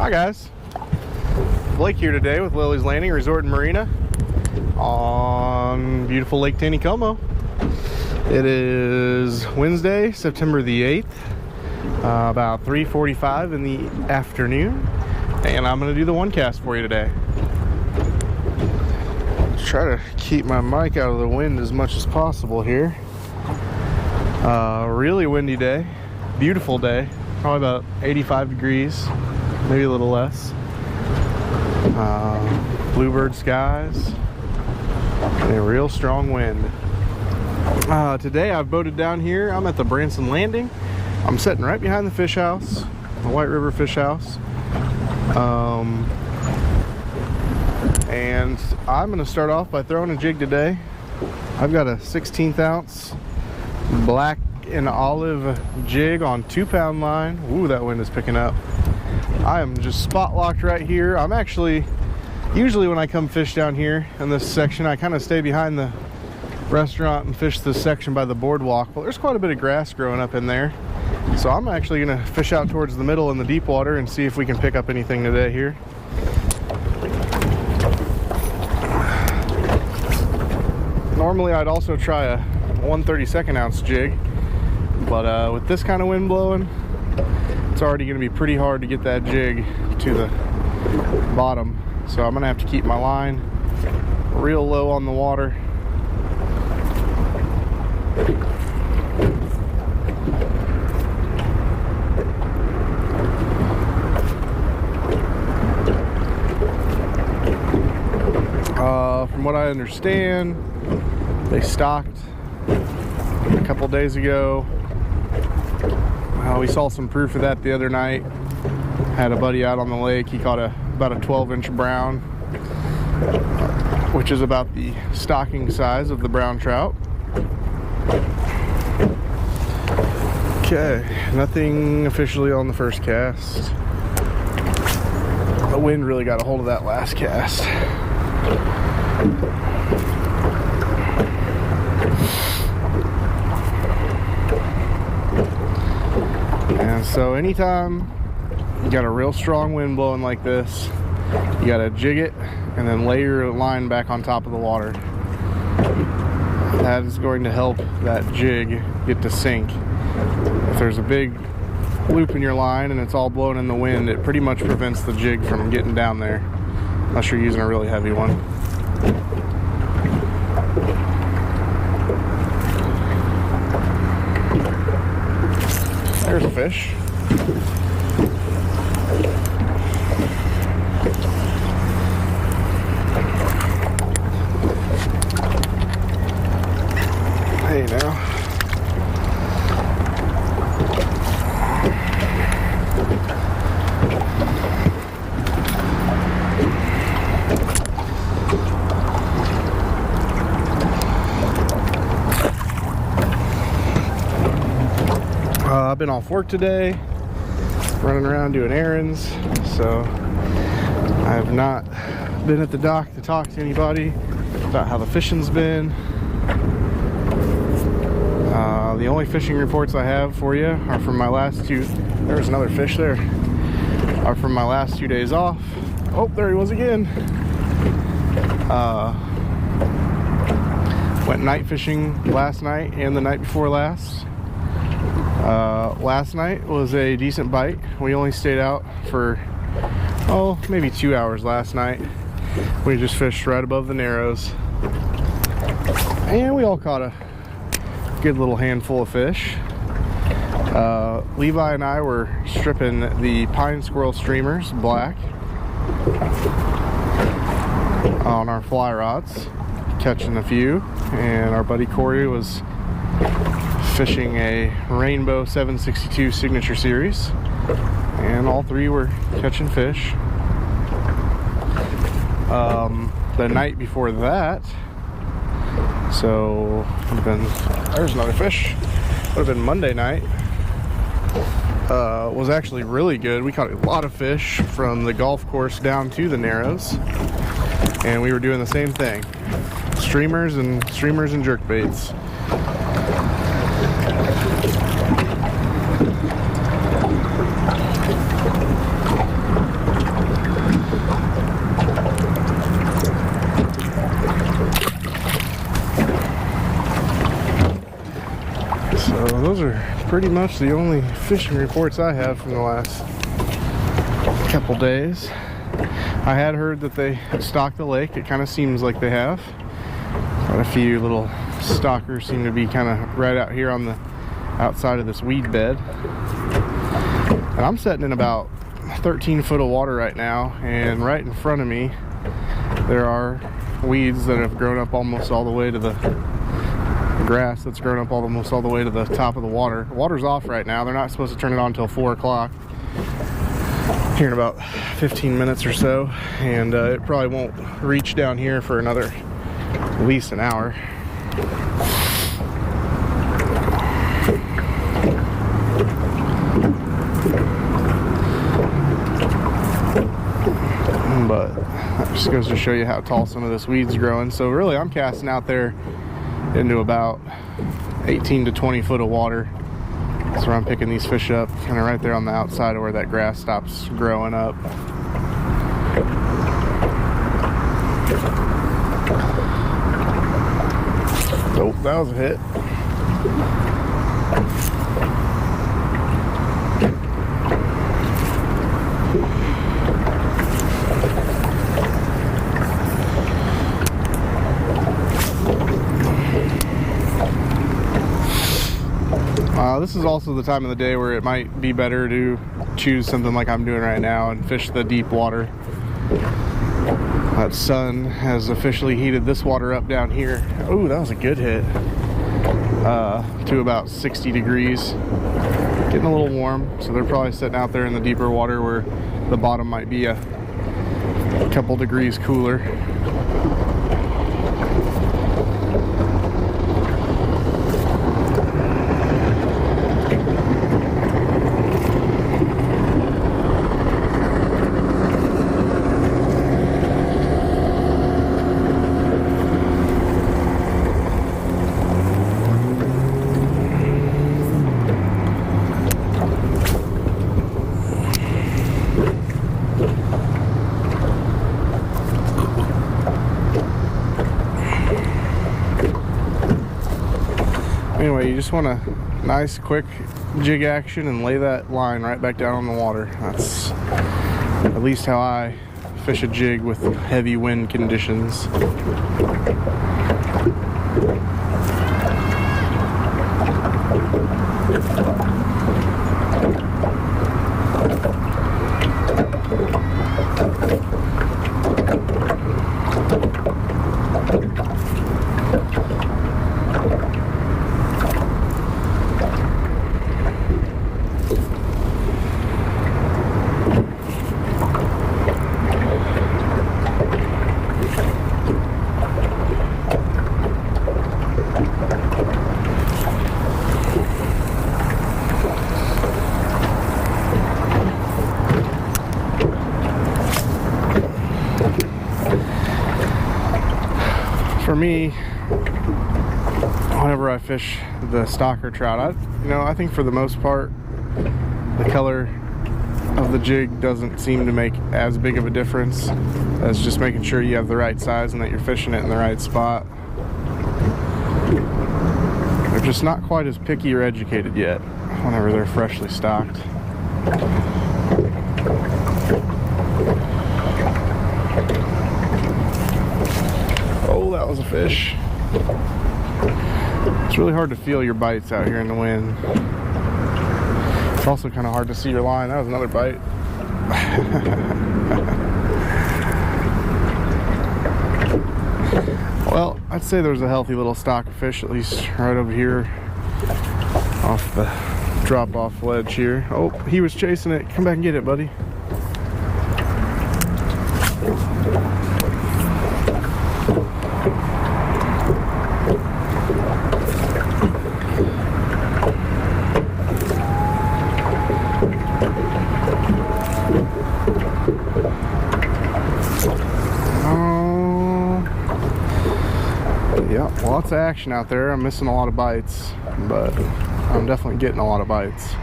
Hi guys, Blake here today with Lilley's Landing Resort and Marina on beautiful Lake Taneycomo. It is Wednesday, September the 8th, about 3:45 in the afternoon, and I'm going to do the one cast for you today. Try to keep my mic out of the wind as much as possible here. Really windy day, beautiful day, probably about 85 degrees, maybe a little less. Bluebird skies and a real strong wind. Today I've boated down here. I'm at the Branson Landing. I'm sitting right behind the fish house, the White River Fish House. And I'm going to start off by throwing a jig today. I've got a 16th ounce black and olive jig on 2-pound line. Ooh, that wind is picking up. I am just spot locked right here. I'm actually, usually when I come fish down here in this section, I kind of stay behind the restaurant and fish this section by the boardwalk. Well, there's quite a bit of grass growing up in there. So I'm actually going to fish out towards the middle in the deep water and see if we can pick up anything today here. Normally I'd also try a 1/32 ounce jig, but with this kind of wind blowing, it's already going to be pretty hard to get that jig to the bottom. So I'm going to have to keep my line real low on the water. From what I understand, they stocked a couple days ago. We saw some proof of that the other night. Had a buddy out on the lake. He caught about a 12-inch brown, which is about the stocking size of the brown trout. Okay, nothing officially on the first cast. The wind really got a hold of that last cast. And so anytime you got a real strong wind blowing like this, you gotta jig it and then lay your line back on top of the water. That is going to help that jig get to sink. If there's a big loop in your line and it's all blowing in the wind, it pretty much prevents the jig from getting down there, unless you're using a really heavy one. There's a fish. Hey now. I've been off work today, running around doing errands, so I have not been at the dock to talk to anybody about how the fishing's been. The only fishing reports I have for you are from my last two, there's another fish there, are from my last 2 days off. Oh, there he was again. Went night fishing last night and the night before last. Last night was a decent bite. We only stayed out for, maybe 2 hours last night. We just fished right above the Narrows. And we all caught a good little handful of fish. Levi and I were stripping the pine squirrel streamers black on our fly rods, catching a few. And our buddy Corey was fishing a Rainbow 762 Signature Series, and all three were catching fish. The night before that, so there's another fish, would have been Monday night, was actually really good. We caught a lot of fish from the golf course down to the Narrows, and we were doing the same thing, streamers and jerk baits. So those are pretty much the only fishing reports I have from the last couple days. I had heard that they stocked the lake. It kind of seems like they have. Quite a few little stalkers seem to be kind of right out here on the outside of this weed bed. And I'm sitting in about 13 foot of water right now, and right in front of me there are weeds that have grown up almost all the way to the grass that's grown up almost all the way to the top of the water. The water's off right now. They're not supposed to turn it on until 4 o'clock here in about 15 minutes or so, and it probably won't reach down here for another at least an hour. But that just goes to show you how tall some of this weed's growing. So really I'm casting out there into about 18 to 20 foot of water. That's where I'm picking these fish up, kind of right there on the outside of where that grass stops growing up. Oh, that was a hit. This is also the time of the day where it might be better to choose something like I'm doing right now and fish the deep water. That sun has officially heated this water up down here. Oh, that was a good hit. To about 60 degrees. Getting a little warm, so they're probably sitting out there in the deeper water where the bottom might be a couple degrees cooler. Anyway, you just want a nice quick jig action and lay that line right back down on the water. That's at least how I fish a jig with heavy wind conditions. For me, whenever I fish the stalker trout, I think for the most part, the color of the jig doesn't seem to make as big of a difference as just making sure you have the right size and that you're fishing it in the right spot. They're just not quite as picky or educated yet whenever they're freshly stocked. Oh, that was a fish. It's really hard to feel your bites out here in the wind. It's also kind of hard to see your line. That was another bite. Well, I'd say there's a healthy little stock of fish, at least right over here off the drop-off ledge here. Oh, he was chasing it. Come back and get it, buddy. Yeah, lots of action out there. I'm missing a lot of bites, but I'm definitely getting a lot of bites.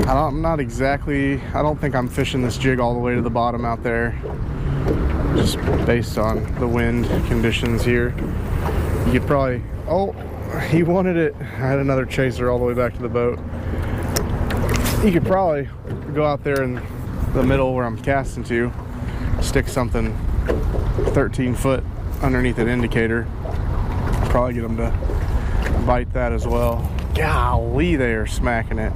I don't think I'm fishing this jig all the way to the bottom out there. just based on the wind conditions here. You could probably, oh, he wanted it. I had another chaser all the way back to the boat. You could probably go out there in the middle where I'm casting to, stick something 13 foot underneath an indicator, probably get them to bite that as well. Golly, they are smacking it.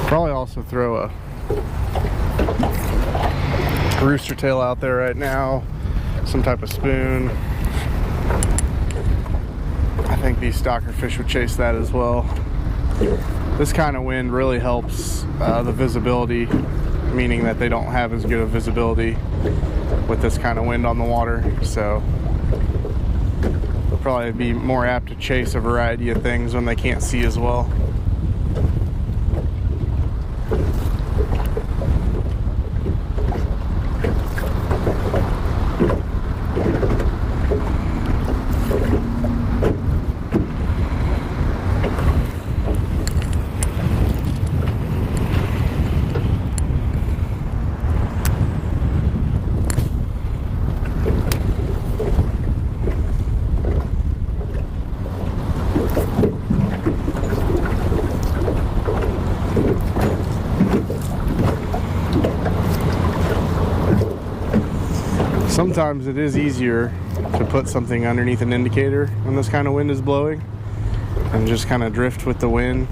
Probably also throw a rooster tail out there right now, some type of spoon. I think these stalker fish would chase that as well. This kind of wind really helps the visibility, meaning that they don't have as good of visibility with this kind of wind on the water, so they'll probably be more apt to chase a variety of things when they can't see as well. Sometimes it is easier to put something underneath an indicator when this kind of wind is blowing and just kind of drift with the wind.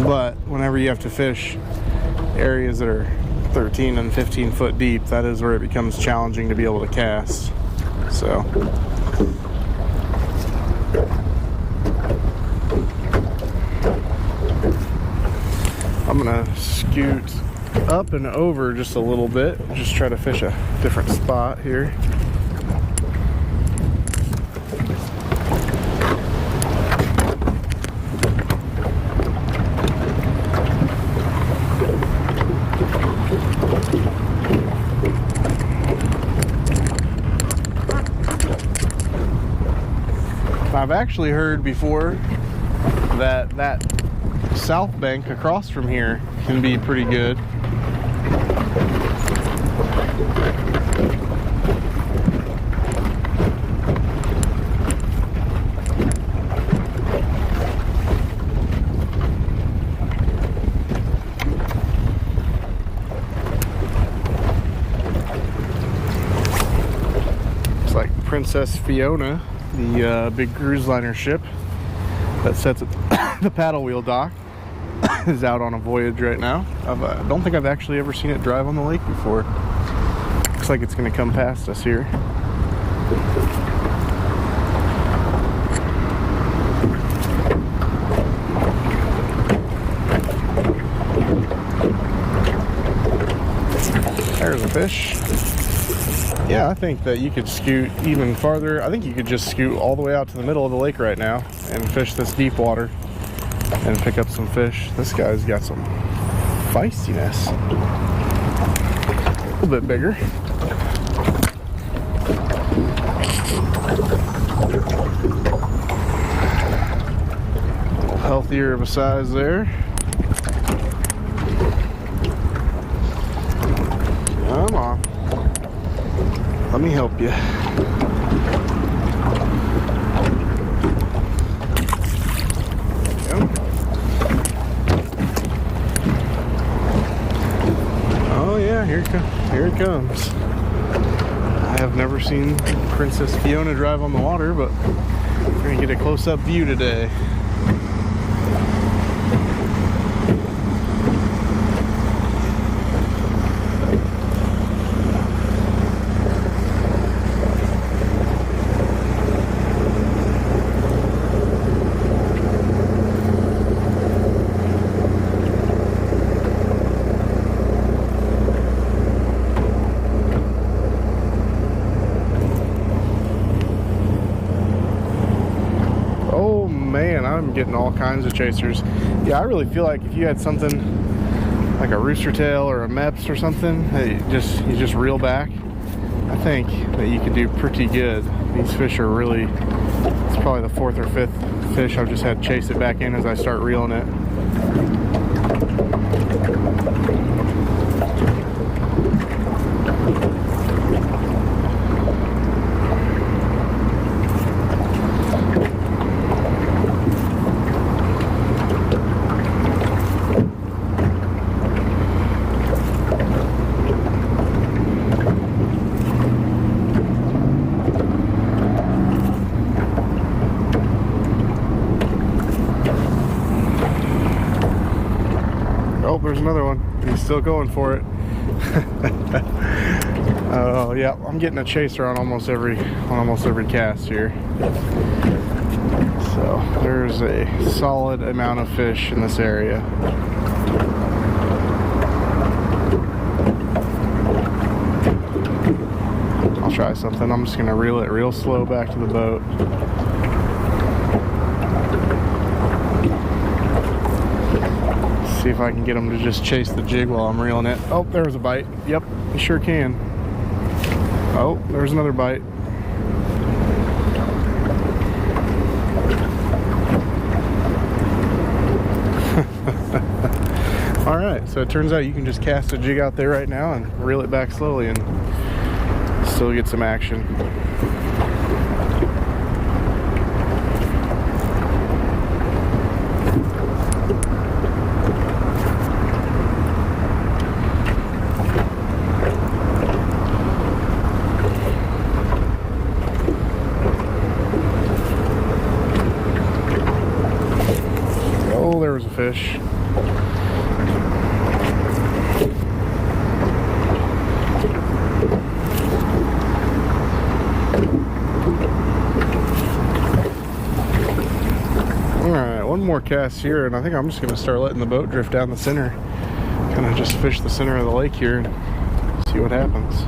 But whenever you have to fish areas that are 13 and 15 foot deep, that is where it becomes challenging to be able to cast. So I'm gonna scoot up and over just a little bit, just try to fish a different spot here. I've actually heard before that south bank across from here can be pretty good. It's like Princess Fiona, the big cruise liner ship that sits at the paddle wheel dock, is out on a voyage right now. I don't think I've actually ever seen it drive on the lake before. Looks like it's going to come past us here. There's a fish. Yeah, I think that you could scoot even farther. I think you could just scoot all the way out to the middle of the lake right now and fish this deep water and pick up some fish. This guy's got some feistiness. A little bit bigger. A little healthier of a size there. Come on. Let me help you. Oh yeah, here it comes. I have never seen Princess Fiona drive on the water, but we're gonna get a close-up view today. I'm getting all kinds of chasers. Yeah, I really feel like if you had something like a rooster tail or a Meps or something that you just reel back, I think that you could do pretty good. These fish are really, it's probably the 4th or 5th fish I've just had to chase it back in as I start reeling it. Oh, there's another one. He's still going for it. Oh yeah, I'm getting a chaser on almost every cast here. So there's a solid amount of fish in this area. I'll try something. I'm just gonna reel it real slow back to the boat. See if I can get them to just chase the jig while I'm reeling it. Oh, there's a bite. Yep, you sure can. Oh, there's another bite. All right, so it turns out you can just cast a jig out there right now and reel it back slowly and still get some action. There was a fish. Alright, one more cast here, and I think I'm just going to start letting the boat drift down the center. Kind of just fish the center of the lake here and see what happens.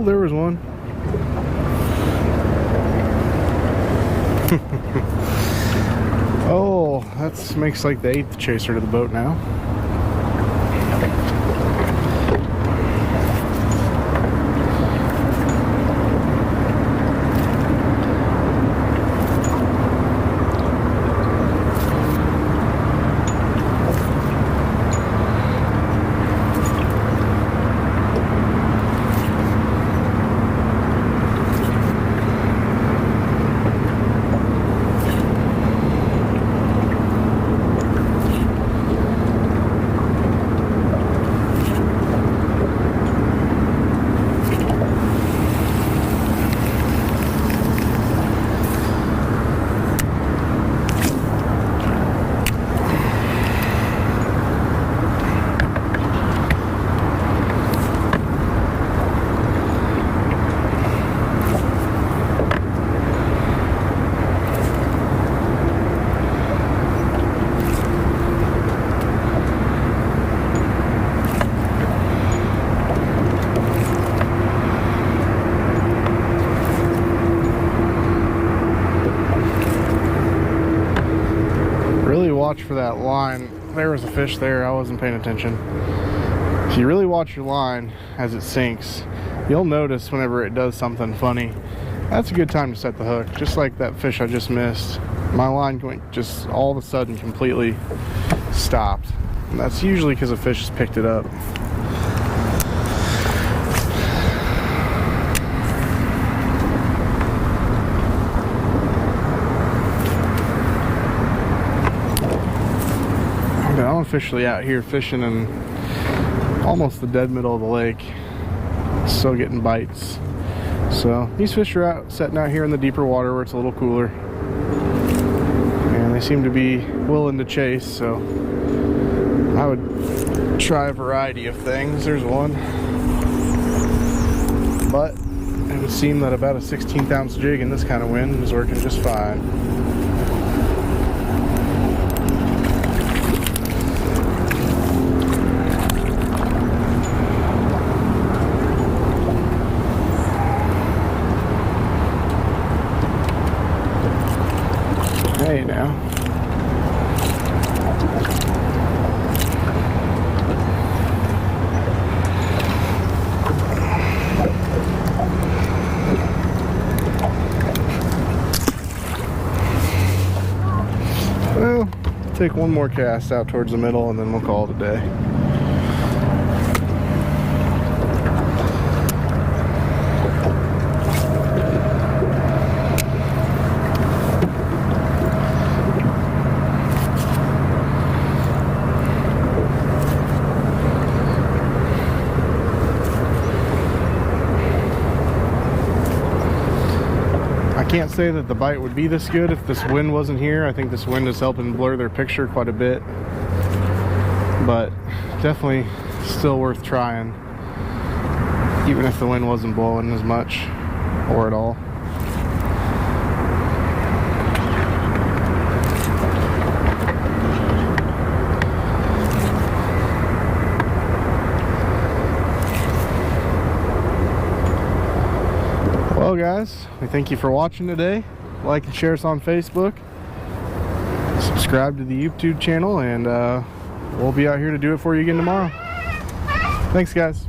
There was one. Oh, that makes like the 8th chaser to the boat now. watch for that line. There was a fish there, I wasn't paying attention. If you really watch your line as it sinks, you'll notice whenever it does something funny. That's a good time to set the hook, just like that fish I just missed. My line going just all of a sudden completely stopped. And that's usually because a fish has picked it up. I'm officially out here fishing in almost the dead middle of the lake, still getting bites. So these fish are out setting out here in the deeper water where it's a little cooler, and they seem to be willing to chase, so I would try a variety of things. There's one, but it would seem that about a 16th ounce jig in this kind of wind is working just fine. Hey now. Well, take one more cast out towards the middle and then we'll call it a day. I can't say that the bite would be this good if this wind wasn't here. I think this wind is helping blur their picture quite a bit, but definitely still worth trying, even if the wind wasn't blowing as much or at all. Well guys, we thank you for watching today. Like and share us on Facebook. Subscribe to the YouTube channel, and we'll be out here to do it for you again tomorrow. Thanks guys.